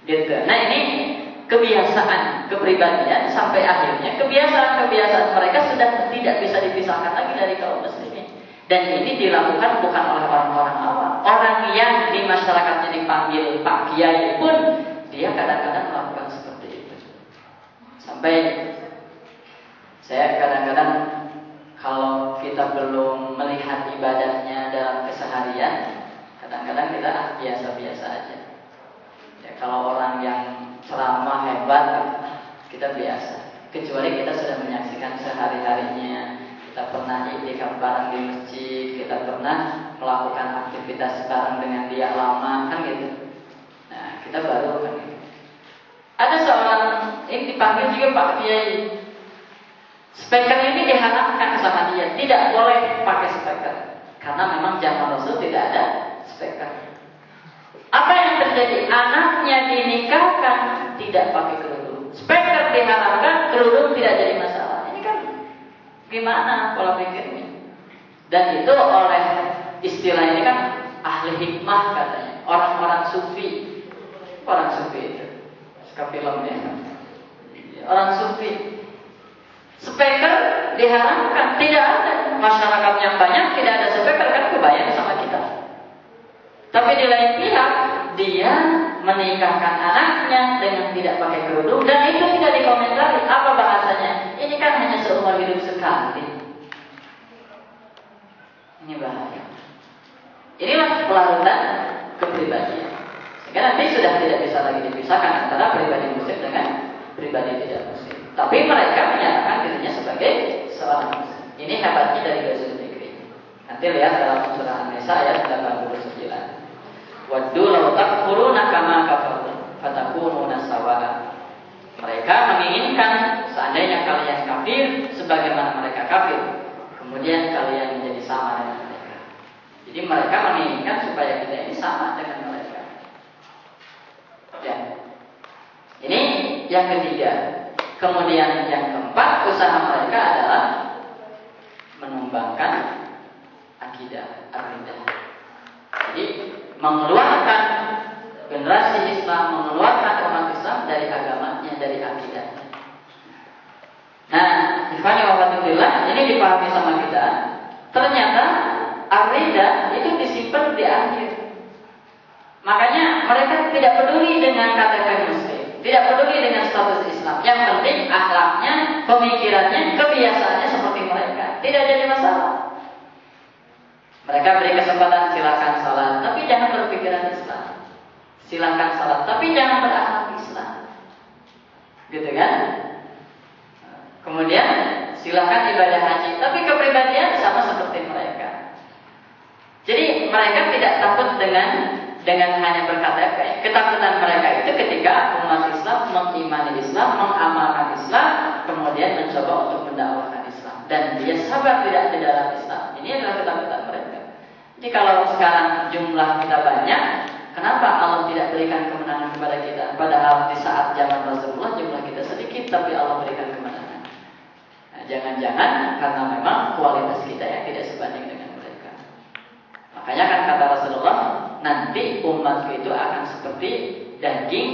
Gitu. Nah ini kebiasaan, kepribadian sampai akhirnya kebiasaan-kebiasaan mereka sudah tidak bisa dipisahkan lagi dari kaum muslimin. Dan ini dilakukan bukan oleh orang-orang awam. Orang yang di masyarakatnya dipanggil Pak Kiai pun dia kadang-kadang melakukan seperti itu. Sampai saya kadang-kadang kalau kita belum melihat ibadahnya dalam keseharian, kadang-kadang kita biasa-biasa aja. Ya, kalau orang yang ceramah hebat, kita biasa. Kecuali kita sudah menyaksikan sehari-harinya, kita pernah iktikaf bareng di masjid, kita pernah melakukan aktivitas bareng dengan dia lama, kan gitu. Nah, kita baru kan gitu. Ada seorang yang dipanggil juga Pak Kiai. Speaker ini diharapkan sama dia, tidak boleh pakai speaker, karena memang zaman Rasul tidak ada speaker. Apa yang terjadi? Anaknya dinikahkan tidak pakai kerudung. Speaker diharapkan, kerudung tidak jadi masalah. Ini kan gimana pola pikirnya? Dan itu oleh istilah ini kan ahli hikmah katanya, orang-orang sufi. Orang sufi itu suka filmnya. Orang sufi. Speaker diharapkan, tidak ada. Masyarakat yang banyak tidak ada speaker, kan kebayang sama kita. Tapi di lain pihak, dia menikahkan anaknya dengan tidak pakai kerudung, dan itu tidak dikomentari. Apa bahasanya? Ini kan hanya seumur hidup sekali. Ini bahaya. Inilah pelarutan kepribadian. Sehingga nanti sudah tidak bisa lagi dipisahkan antara pribadi muslim dengan pribadi tidak muslim. Tapi mereka menyatakan dirinya sebagai seorang muslim. Ini hebatnya dari Rasul Fikri. Nanti lihat dalam surah An-Nisa ayat 89. Waddu law takfuruna kama kafaru fatakununa sawa'a. Mereka menginginkan seandainya kalian kafir sebagaimana mereka kafir, kemudian kalian menjadi sama dengan mereka. Jadi mereka menginginkan supaya kita ini sama dengan mereka. Ya. Ini yang ketiga. Kemudian yang keempat, usaha mereka adalah menumbangkan akidah, akidah. Jadi mengeluarkan generasi Islam, mengeluarkan umat Islam dari agamanya, dari akidahnya. Nah, ikhwan wa akhwat, ini dipahami sama kita. Ternyata akidah itu disimpan di akhir. Makanya mereka tidak peduli dengan KTP muslim, tidak peduli dengan status Islam. Yang penting akhlaknya, pemikirannya, kebiasaannya seperti mereka. Tidak jadi masalah. Mereka beri kesempatan silakan salat, tapi jangan berpikiran Islam. Silakan salat, tapi jangan berakhlak Islam. Gitu kan? Kemudian silakan ibadah haji, tapi kepribadian sama seperti mereka. Jadi mereka tidak takut dengan hanya berKTP. Ketakutan mereka itu ketika umat Islam mengimani Islam, mengamalkan Islam, kemudian mencoba untuk mendakwahkan Islam, dan dia sabar tidak di dalam Islam. Ini adalah ketakutan mereka. Jadi kalau sekarang jumlah kita banyak, kenapa Allah tidak berikan kemenangan kepada kita? Padahal di saat zaman Rasulullah jumlah kita sedikit, tapi Allah berikan kemenangan. Nah, jangan-jangan karena memang kualitas kita yang tidak sebanding dengan mereka. Makanya kan kata Rasulullah, nanti umatku itu akan seperti daging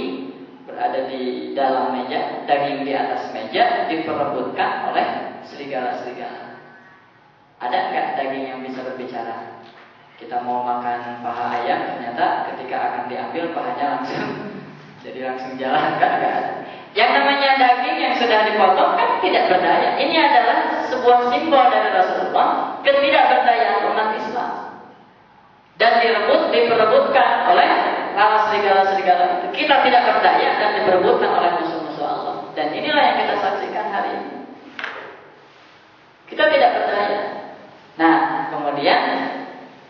berada di dalam meja, daging di atas meja diperebutkan oleh serigala-serigala. Ada nggak daging yang bisa berbicara? Kita mau makan paha ayam, ternyata ketika akan diambil pahanya langsung jalan, kan nggak ada. Yang namanya daging yang sudah dipotong kan tidak berdaya. Ini adalah sebuah simbol dari Rasulullah ketidakberdayaan umat Islam. Dan diperebutkan oleh para serigala-serigala itu. Kita tidak berdaya dan diperebutkan oleh musuh-musuh Allah. Dan inilah yang kita saksikan hari ini. Kita tidak berdaya. Nah, kemudian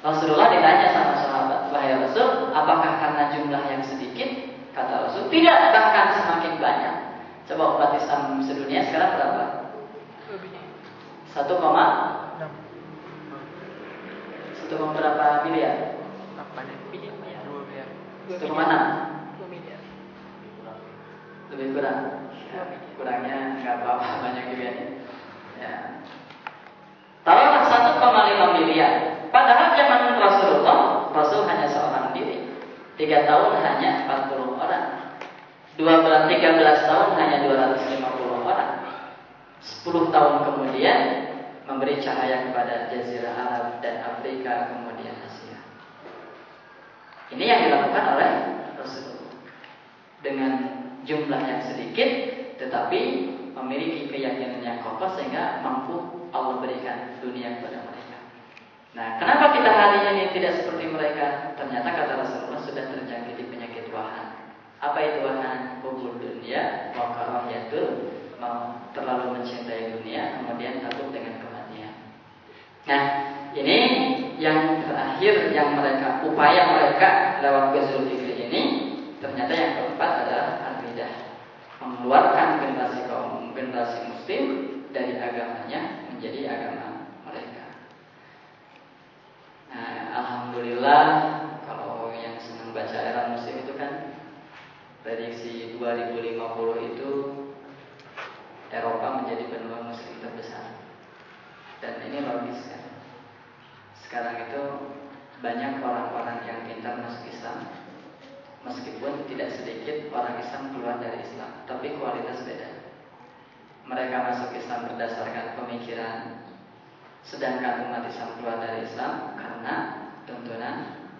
Rasulullah ditanya sama sahabat, wahai Rasul, apakah karena jumlah yang sedikit? Kata Rasul, tidak, bahkan semakin banyak. Coba umat Islam sedunia sekarang berapa? 1, berapa miliar? 1,6 miliar. Lebih kurang. Ya, kurangnya nggak apa-apa, banyak juga nih. Ya. Taruhlah 1,5 miliar. Padahal zaman Rasulullah, Rasul hanya seorang diri. 3 tahun hanya 40 orang. 13 tahun hanya 250 orang. 10 tahun kemudian memberi cahaya kepada Jazirah Arab dan Afrika, kemudian Asia. Ini yang dilakukan oleh Rasulullah dengan jumlah yang sedikit, tetapi memiliki keyakinan yang kokoh sehingga mampu Allah berikan dunia kepada mereka. Nah, kenapa kita hari ini tidak seperti mereka? Ternyata kata Rasulullah sudah terjangkiti penyakit wahan. Apa itu wahan? Hubul dunia wa karahiyatul maut, terlalu mencintai dunia, kemudian takut dengan kematian. Nah, ini yang terakhir yang mereka, upaya mereka lewat Ghazwul Fikri ini. Ternyata yang keempat adalah al-bidah, mengeluarkan generasi muslim dari agamanya menjadi agama mereka. Nah, alhamdulillah, kalau yang senang baca Era Muslim itu kan prediksi 2050 itu Eropa menjadi benua muslim terbesar. Dan ini logis kan. Sekarang itu banyak orang-orang yang pintar masuk Islam, meskipun tidak sedikit orang Islam keluar dari Islam, tapi kualitas beda. Mereka masuk Islam berdasarkan pemikiran, sedangkan umat Islam keluar dari Islam karena tuntunan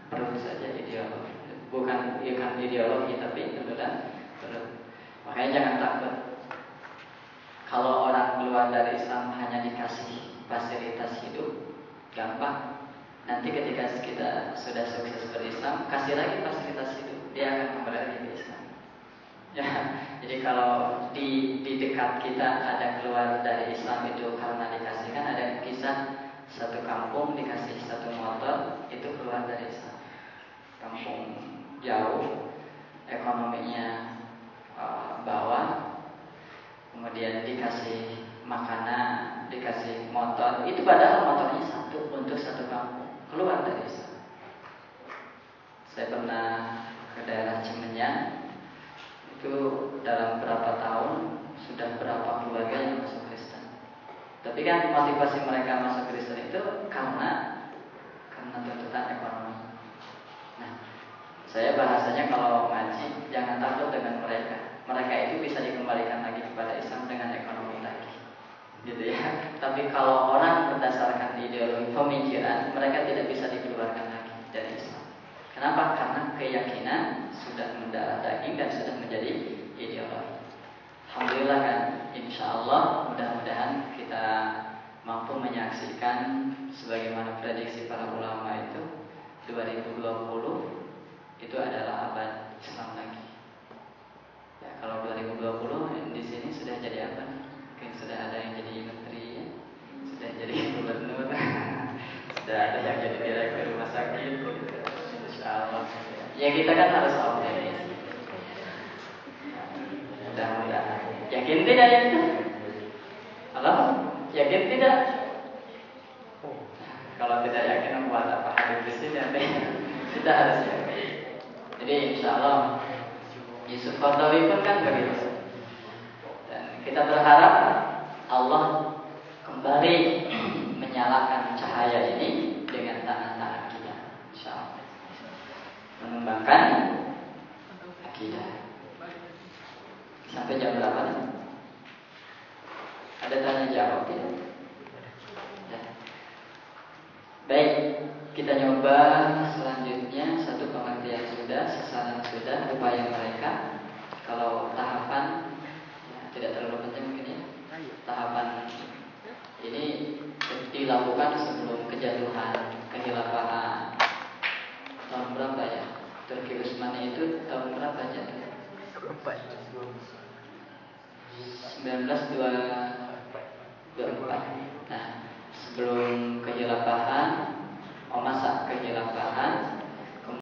perut saja, ideologi. Bukan ideologi, tapi tuntunan perut. Makanya jangan takut. Kalau orang keluar dari Islam hanya dikasih fasilitas hidup, gampang. Nanti ketika kita sudah sukses berislam, kasih lagi fasilitas hidup, dia akan kembali lagi ke Islam. Ya, jadi kalau di dekat kita ada keluar dari Islam itu karena dikasihkan, ada kisah satu kampung dikasih satu motor, itu keluar dari Islam. Kampung jauh, ekonominya bawah, kemudian dikasih makanan, dikasih motor, itu padahal motornya satu untuk satu kampung, keluar dari Islam. Saya pernah ke daerah Cimenyan, itu dalam berapa tahun sudah berapa keluarga yang masuk Kristen. Tapi kan motivasi mereka masuk Kristen itu karena tuntutan ekonomi. Nah, saya bahasanya kalau ngaji jangan takut dengan mereka. Mereka itu bisa dikembalikan lagi kepada Islam dengan ekonomi lagi, gitu ya. Tapi kalau orang berdasarkan ideologi pemikiran, mereka tidak bisa dikeluarkan lagi dari Islam. Kenapa? Karena keyakinan sudah mendarah daging dan sudah menjadi ideologi. Alhamdulillah kan, insya Allah mudah-mudahan kita mampu menyaksikan sebagaimana prediksi para ulama itu 2020 itu adalah abad Islam lagi. Ya, kalau 2020 di sini sudah jadi apa? Mungkin sudah ada yang jadi menteri, ya? Sudah jadi gubernur, sudah ada yang jadi direktur rumah sakit. Insyaallah. Ya kita kan harus optimis. Mudah-mudahan. Yakin tidak ya itu? Halo? Yakin tidak? Kalau tidak yakin buat apa hadir di sini? Kita harus yakin. Jadi insyaallah Yusuf Qaradawi pun kan begitu. Dan kita berharap Allah kembali menyalakan cahaya ini dengan tangan-tangan kita, insyaallah, mengembangkan akidah. Sampai jam berapa nih? Ada tanya jawab tidak? Ya. Baik, kita nyoba selanjutnya. Satu pengertian sudah, sasaran sudah, upaya mereka. Kalau tahapan ya, tidak terlalu penting mungkin ya. Tahapan ini dilakukan sebelum kejatuhan, kehilafahan. Tahun berapa ya? Turki Utsmani itu tahun berapa jatuh? 1902